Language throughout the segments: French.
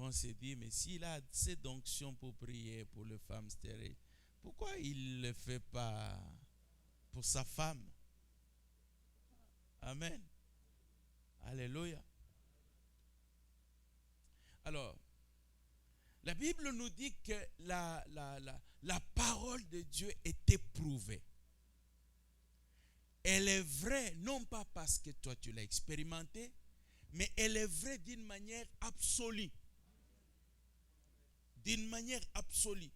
vont se dire, mais s'il a assez d'onction pour prier pour les femmes stériles, pourquoi il ne le fait pas pour sa femme? Amen. Alléluia. Alors, la Bible nous dit que la parole de Dieu est éprouvée. Elle est vraie, non pas parce que toi tu l'as expérimentée, mais elle est vraie d'une manière absolue. D'une manière absolue.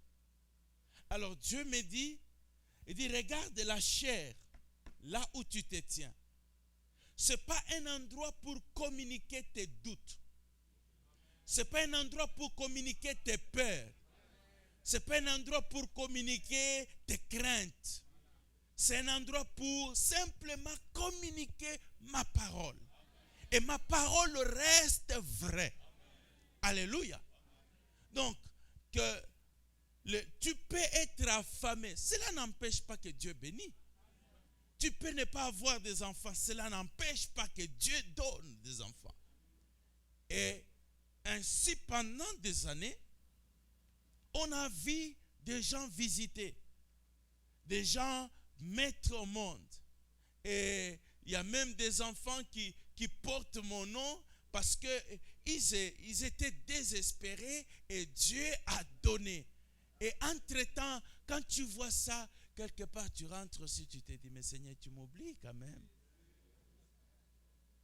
Alors Dieu me dit, il dit, regarde la chair, là où tu te tiens. Ce n'est pas un endroit pour communiquer tes doutes. Ce n'est pas un endroit pour communiquer tes peurs. Ce n'est pas un endroit pour communiquer tes craintes. C'est un endroit pour simplement communiquer ma parole. Et ma parole reste vraie. Alléluia. Donc, tu peux être affamé. Cela n'empêche pas que Dieu bénit. Tu peux ne pas avoir des enfants. Cela n'empêche pas que Dieu donne des enfants. Et ainsi, pendant des années, on a vu des gens visiter, des gens mettre au monde. Et il y a même des enfants qui portent mon nom parce qu'ils étaient désespérés et Dieu a donné. Et entre-temps, quand tu vois ça, quelque part tu rentres aussi, tu te dis, mais Seigneur, tu m'oublies quand même.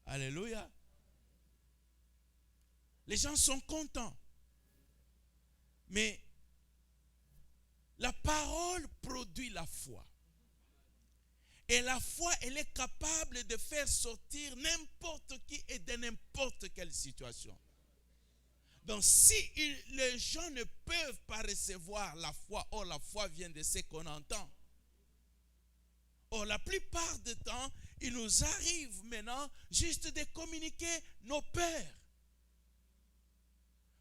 Alléluia. Les gens sont contents. Mais la parole produit la foi. Et la foi, elle est capable de faire sortir n'importe qui et de n'importe quelle situation. Donc si les gens ne peuvent pas recevoir la foi, or la foi vient de ce qu'on entend. Or la plupart du temps, il nous arrive maintenant juste de communiquer nos peurs.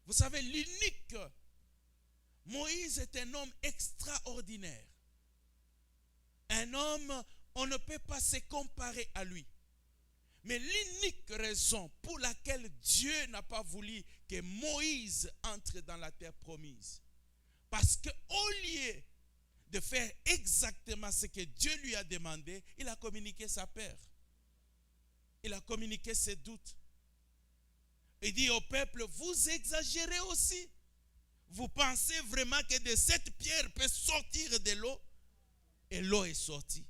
Vous savez, l'unique Moïse est un homme extraordinaire. Un homme, on ne peut pas se comparer à lui. Mais l'unique raison pour laquelle Dieu n'a pas voulu que Moïse entre dans la terre promise, parce qu'au lieu de faire exactement ce que Dieu lui a demandé, il a communiqué sa peur. Il a communiqué ses doutes. Il dit au peuple, vous exagérez aussi. Vous pensez vraiment que de cette pierre peut sortir de l'eau? Et l'eau est sortie.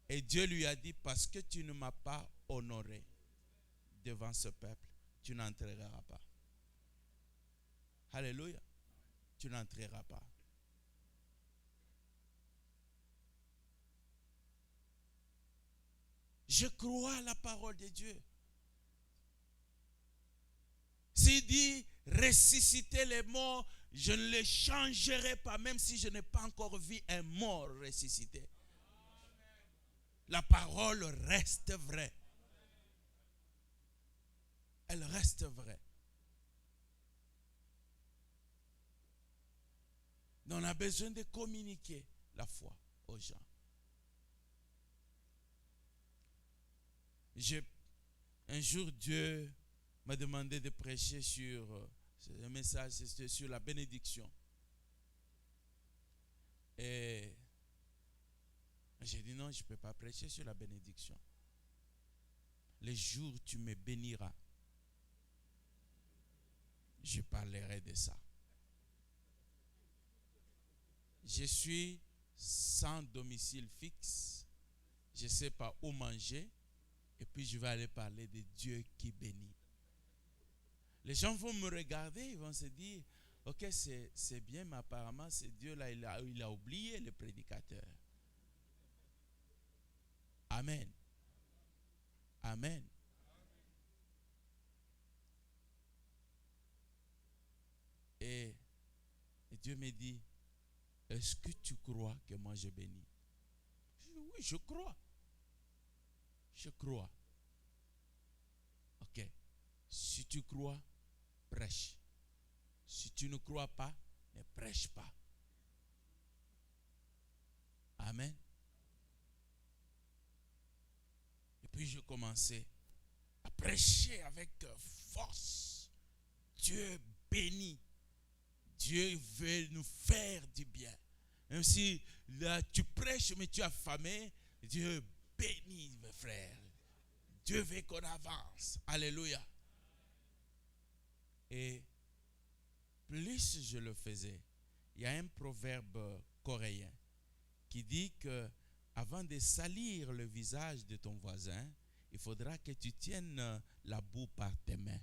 Et Dieu lui a dit, parce que tu ne m'as pas honoré devant ce peuple, tu n'entreras pas. Alléluia. Tu n'entreras pas. Je crois à la parole de Dieu. S'il dit ressusciter les morts, je ne les changerai pas, même si je n'ai pas encore vu un mort ressuscité. La parole reste vraie. Elle reste vraie. Donc on a besoin de communiquer la foi aux gens. Un jour, Dieu m'a demandé de prêcher sur un message sur la bénédiction. Et j'ai dit non, je ne peux pas prêcher sur la bénédiction. Les jours où tu me béniras, je parlerai de ça. Je suis sans domicile fixe. Je ne sais pas où manger. Et puis je vais aller parler de Dieu qui bénit. Les gens vont me regarder, ils vont se dire, ok, c'est bien, mais apparemment, c'est Dieu-là, il a oublié le prédicateur. Amen. Amen. Et Dieu me dit, est-ce que tu crois que moi je bénis? Je dis, oui, je crois. Je crois. Ok. Si tu crois, prêche. Si tu ne crois pas, ne prêche pas. Amen. Et puis je commençais à prêcher avec force. Dieu bénit. Dieu veut nous faire du bien. Même si là, tu prêches mais tu as affamé, Dieu bénit mes frères. Dieu veut qu'on avance. Alléluia. Et plus je le faisais, il y a un proverbe coréen qui dit que avant de salir le visage de ton voisin, il faudra que tu tiennes la boue par tes mains.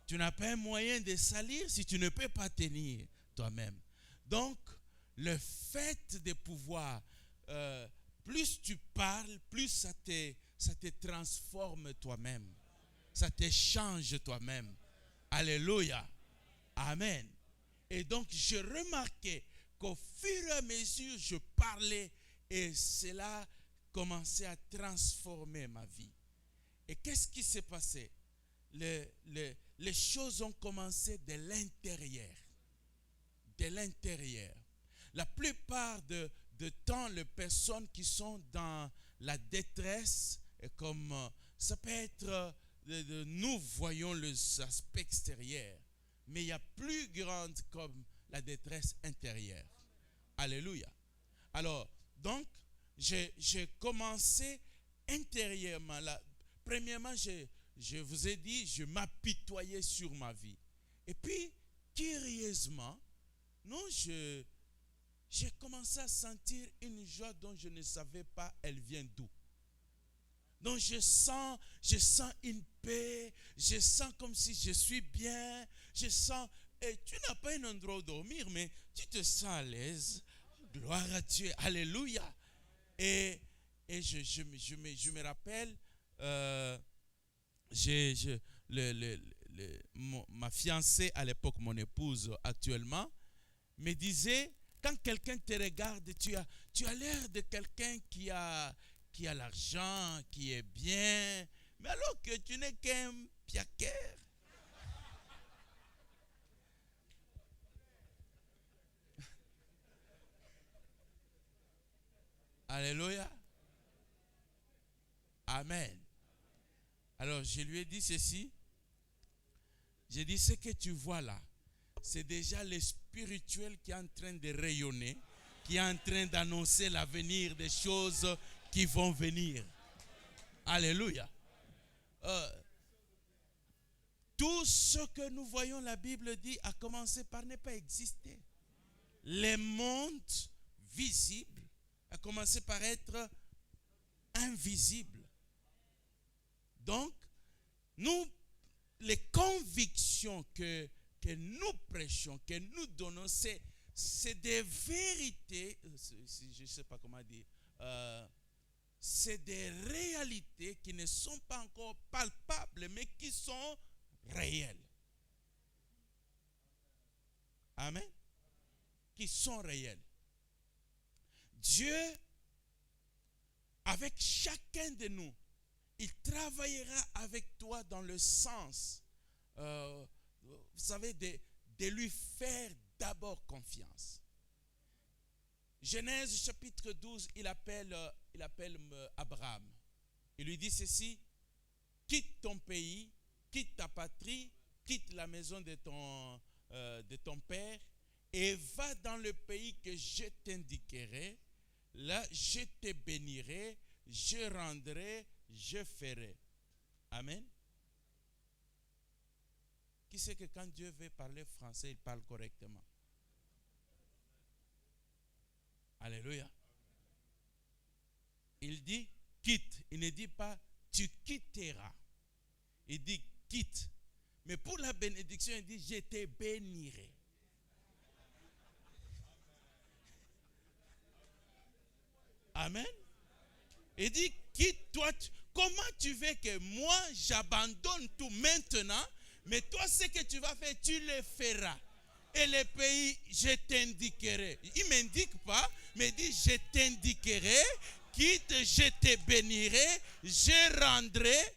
Tu n'as pas un moyen de salir si tu ne peux pas tenir toi-même. Donc, le fait de pouvoir, plus tu parles, plus ça te transforme toi-même. Ça te change toi-même. Alléluia. Amen. Et donc, je remarquais qu'au fur et à mesure, je parlais et cela commençait à transformer ma vie. Et qu'est-ce qui s'est passé? Les choses ont commencé de l'intérieur. De l'intérieur. La plupart de temps, les personnes qui sont dans la détresse, comme ça peut être, nous voyons les aspects extérieurs, mais il y a plus grande comme la détresse intérieure. Alléluia. Alors, donc, j'ai commencé intérieurement. Premièrement, je vous ai dit, je m'apitoyais sur ma vie. Et puis, curieusement, non, j'ai commencé à sentir une joie dont je ne savais pas elle vient d'où. Donc je sens une paix, je sens comme si je suis bien, je sens, et tu n'as pas un endroit où dormir, mais tu te sens à l'aise. Gloire à Dieu, alléluia. Et je me rappelle, ma fiancée à l'époque, mon épouse actuellement, me disait, quand quelqu'un te regarde, tu as l'air de quelqu'un qui a l'argent, qui est bien, mais alors que tu n'es qu'un piaquer. Alléluia. Amen. Alors je lui ai dit ceci. J'ai dit, ce que tu vois là, c'est déjà le spirituel qui est en train de rayonner, qui est en train d'annoncer l'avenir des choses qui vont venir. Alléluia. Tout ce que nous voyons, la Bible dit, a commencé par ne pas exister. Le monde visible a commencé par être invisible. Donc, les convictions que nous prêchons, que nous donnons, c'est des vérités, je ne sais pas comment dire, c'est des réalités qui ne sont pas encore palpables, mais qui sont réelles. Amen. Qui sont réelles. Dieu, avec chacun de nous, il travaillera avec toi dans le sens, vous savez, de lui faire d'abord confiance. Genèse chapitre 12, il appelle Abraham. Il lui dit ceci, quitte ton pays, quitte ta patrie, quitte la maison de ton père et va dans le pays que je t'indiquerai. Là, je te bénirai, je rendrai, je ferai. Amen. Qui sait que quand Dieu veut parler français, il parle correctement? Alléluia. Il dit quitte. Il ne dit pas tu quitteras. Il dit quitte. Mais pour la bénédiction, il dit je te bénirai. Amen. Il dit quitte-toi. Comment tu veux que moi j'abandonne tout maintenant, mais toi ce que tu vas faire, tu le feras. Et le pays, je t'indiquerai. Il ne m'indique pas, mais il dit je t'indiquerai, quitte, je te bénirai, je rendrai.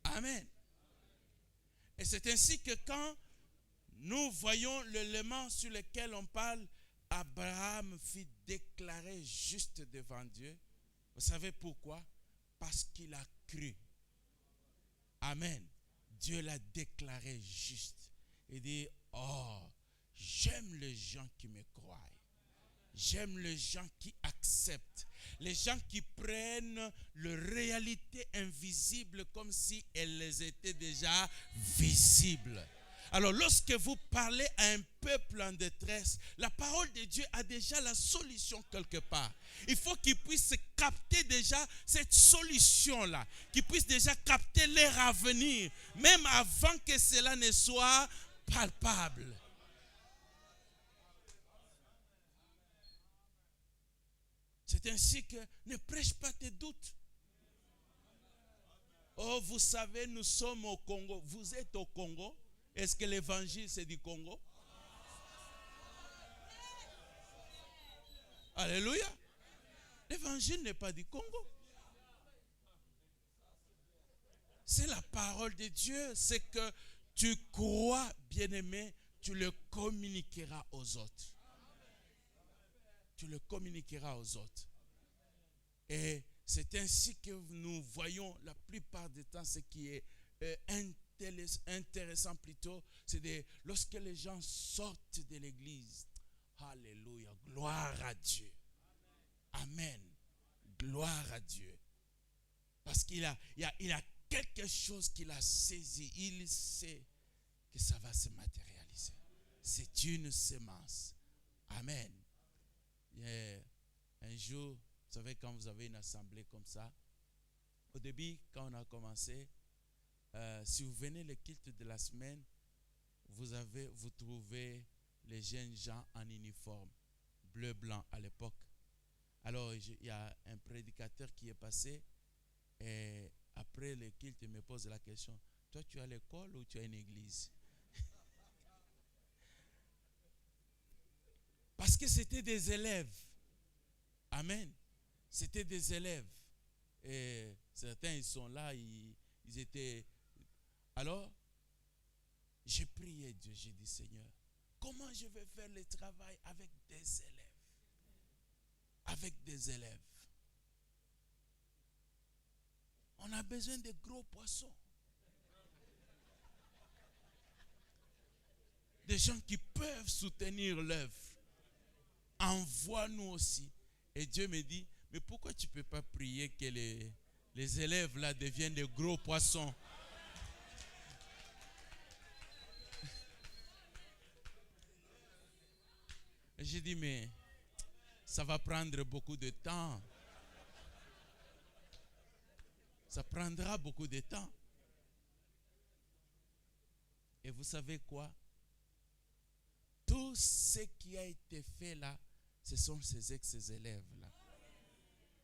Amen. Et c'est ainsi que quand nous voyons l'élément sur lequel on parle, Abraham fut déclaré juste devant Dieu. Vous savez pourquoi? Parce qu'il a cru. Amen. Dieu l'a déclaré juste. Il dit, oh, j'aime les gens qui me croient. J'aime les gens qui acceptent. Les gens qui prennent les réalités invisibles comme si elles étaient déjà visibles. Alors lorsque vous parlez à un peuple en détresse, la parole de Dieu a déjà la solution quelque part. Il faut qu'ils puissent capter déjà cette solution-là, qu'ils puissent déjà capter leur avenir, même avant que cela ne soit palpable. C'est ainsi que ne prêche pas tes doutes. Oh, vous savez, nous sommes au Congo. Vous êtes au Congo. Est-ce que l'évangile c'est du Congo? Alléluia. L'évangile n'est pas du Congo. C'est la parole de Dieu. C'est que tu crois, bien-aimé, tu le communiqueras aux autres. Tu le communiqueras aux autres. Et c'est ainsi que nous voyons la plupart du temps ce qui est intéressant plutôt, c'est lorsque les gens sortent de l'église. Alléluia, gloire à Dieu. Amen. Gloire à Dieu. Parce qu'il a quelque chose qu'il a saisi. Il sait que ça va se matérialiser. C'est une semence. Amen. Un jour, vous savez, quand vous avez une assemblée comme ça, au début, quand on a commencé, si vous venez le culte de la semaine, vous trouvez les jeunes gens en uniforme, bleu-blanc à l'époque. Alors, il y a un prédicateur qui est passé et après le culte, il me pose la question, toi, tu as l'école ou tu as une église? Parce que c'était des élèves. Amen. C'était des élèves. Et certains, ils sont là, ils étaient... Alors, j'ai prié Dieu, j'ai dit, Seigneur, comment je vais faire le travail avec des élèves? Avec des élèves. On a besoin de gros poissons. Des gens qui peuvent soutenir l'œuvre. Envoie-nous aussi. Et Dieu me dit, mais pourquoi tu ne peux pas prier que les élèves là deviennent de gros poissons? J'ai dit, mais ça va prendre beaucoup de temps. Ça prendra beaucoup de temps. Et vous savez quoi? Tout ce qui a été fait là, ce sont ces ex-élèves-là.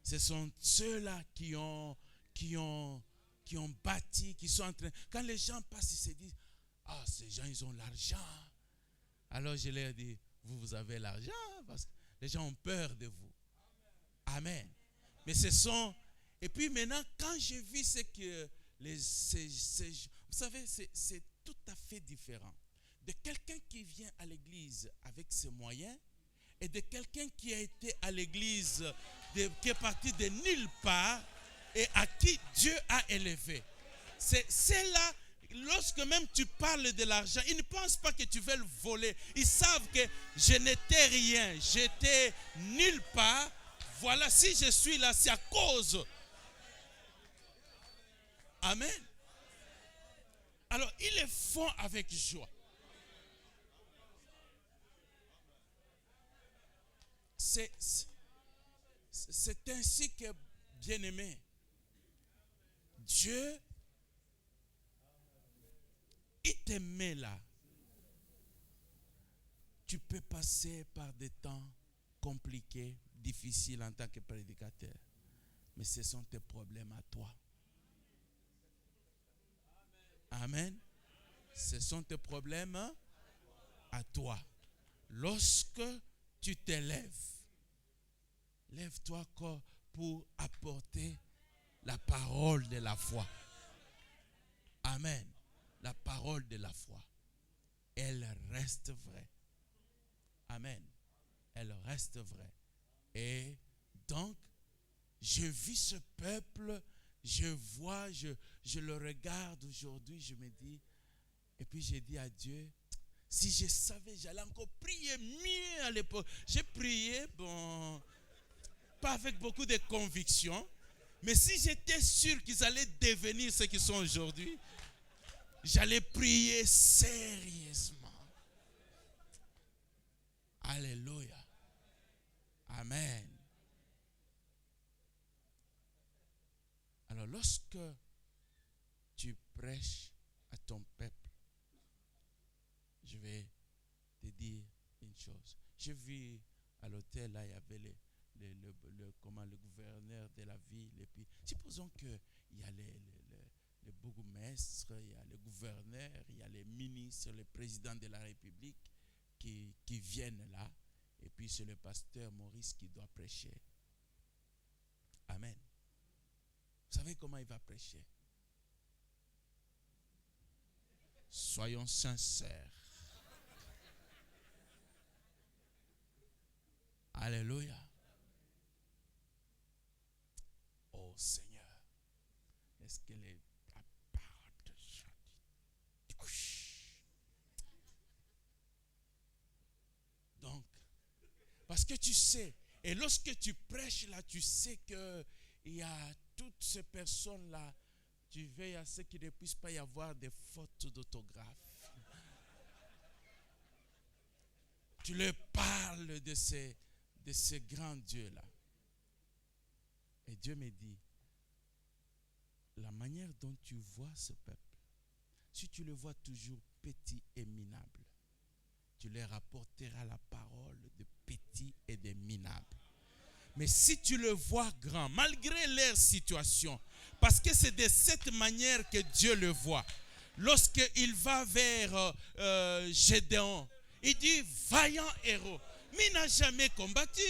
Ce sont ceux-là qui ont bâti, qui sont en train... Quand les gens passent, ils se disent, ah, ces gens, ils ont l'argent. Alors je leur dis, vous avez l'argent, parce que les gens ont peur de vous. Amen. Mais ce sont... Et puis maintenant, quand j'ai vu ce que... vous savez, c'est tout à fait différent. De quelqu'un qui vient à l'église avec ses moyens et de quelqu'un qui a été à l'église, qui est parti de nulle part et à qui Dieu a élevé. C'est là, lorsque même tu parles de l'argent, ils ne pensent pas que tu veux le voler. Ils savent que je n'étais rien, j'étais nulle part. Voilà, si je suis là, c'est à cause. Amen. Alors, ils le font avec joie. C'est ainsi que, bien-aimé, Dieu, il te met là. Tu peux passer par des temps compliqués, difficiles en tant que prédicateur. Mais ce sont tes problèmes à toi. Amen. Ce sont tes problèmes à toi. Lorsque tu t'élèves, lève-toi pour apporter la parole de la foi. Amen. La parole de la foi. Elle reste vraie. Amen. elle reste vraie. Et donc, je vis ce peuple, je vois, je le regarde aujourd'hui, je me dis, et puis j'ai dit à Dieu, si je savais, j'allais encore prier mieux à l'époque. J'ai prié, bon, pas avec beaucoup de conviction, mais si j'étais sûr qu'ils allaient devenir ce qu'ils sont aujourd'hui, j'allais prier sérieusement. Alléluia. Amen. Alors lorsque tu prêches à ton peuple, je vais te dire une chose. J'ai vu à l'hôtel, là, il y avait le gouverneur de la ville. Et puis, supposons qu'il y a les bourgmestres, il y a le gouverneur, il y a les ministres, le président de la République qui viennent là. Et puis, c'est le pasteur Maurice qui doit prêcher. Amen. Vous savez comment il va prêcher? Soyons sincères. Alléluia. Oh Seigneur, est-ce que la parole de Dieu touche? Donc, parce que tu sais, et lorsque tu prêches là, tu sais qu'il y a toutes ces personnes-là, tu veilles à ce qu'il ne puisse pas y avoir des fautes d'orthographe. Tu leur parles de ces grands dieux-là. Et Dieu me dit, la manière dont tu vois ce peuple, si tu le vois toujours petit et minable, tu leur apporteras la parole de petit et de minable. Mais si tu le vois grand, malgré leur situation, parce que c'est de cette manière que Dieu le voit, lorsqu'il va vers Gédéon, il dit, vaillant héros, mais il n'a jamais combattu,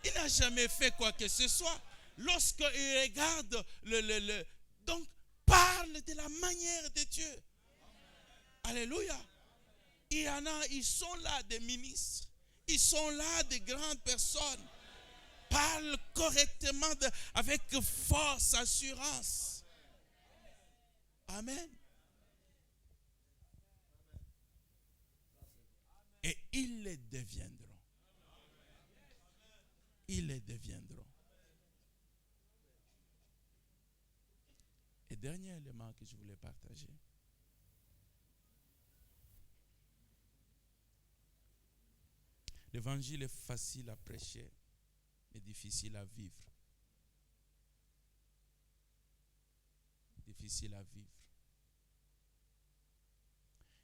il n'a jamais fait quoi que ce soit. Lorsqu'il regarde, donc parle de la manière de Dieu. Alléluia. Il y en a, ils sont là des ministres, ils sont là des grandes personnes. Parle correctement avec force, assurance. Amen. Et ils les deviendront. Ils les deviendront. Et dernier élément que je voulais partager. L'évangile est facile à prêcher, mais difficile à vivre. Difficile à vivre.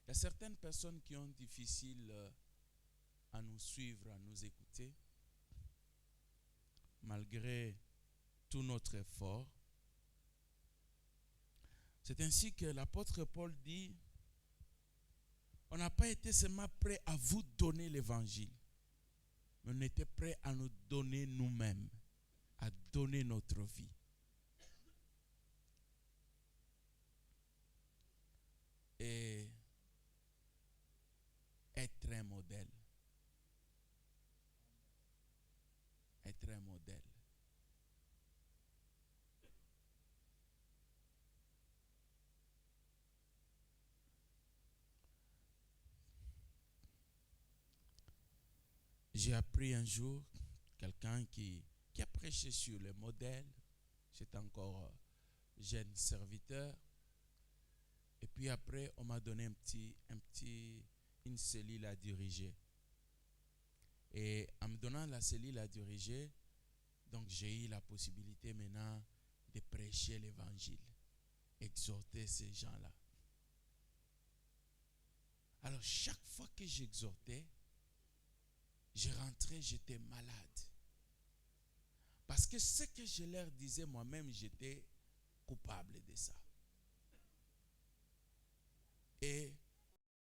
Il y a certaines personnes qui ont difficile à nous suivre, à nous écouter, malgré tout notre effort. C'est ainsi que l'apôtre Paul dit, on n'a pas été seulement prêt à vous donner l'évangile, mais on était prêt à nous donner nous-mêmes, à donner notre vie. Et être un modèle. Être un modèle. J'ai appris un jour quelqu'un qui a prêché sur le modèle. J'étais encore jeune serviteur. Et puis après, on m'a donné une cellule à diriger. Et en me donnant la cellule à diriger, donc j'ai eu la possibilité maintenant de prêcher l'évangile, exhorter ces gens-là. Alors chaque fois que j'exhortais, je rentrais, j'étais malade. Parce que ce que je leur disais moi-même, j'étais coupable de ça. Et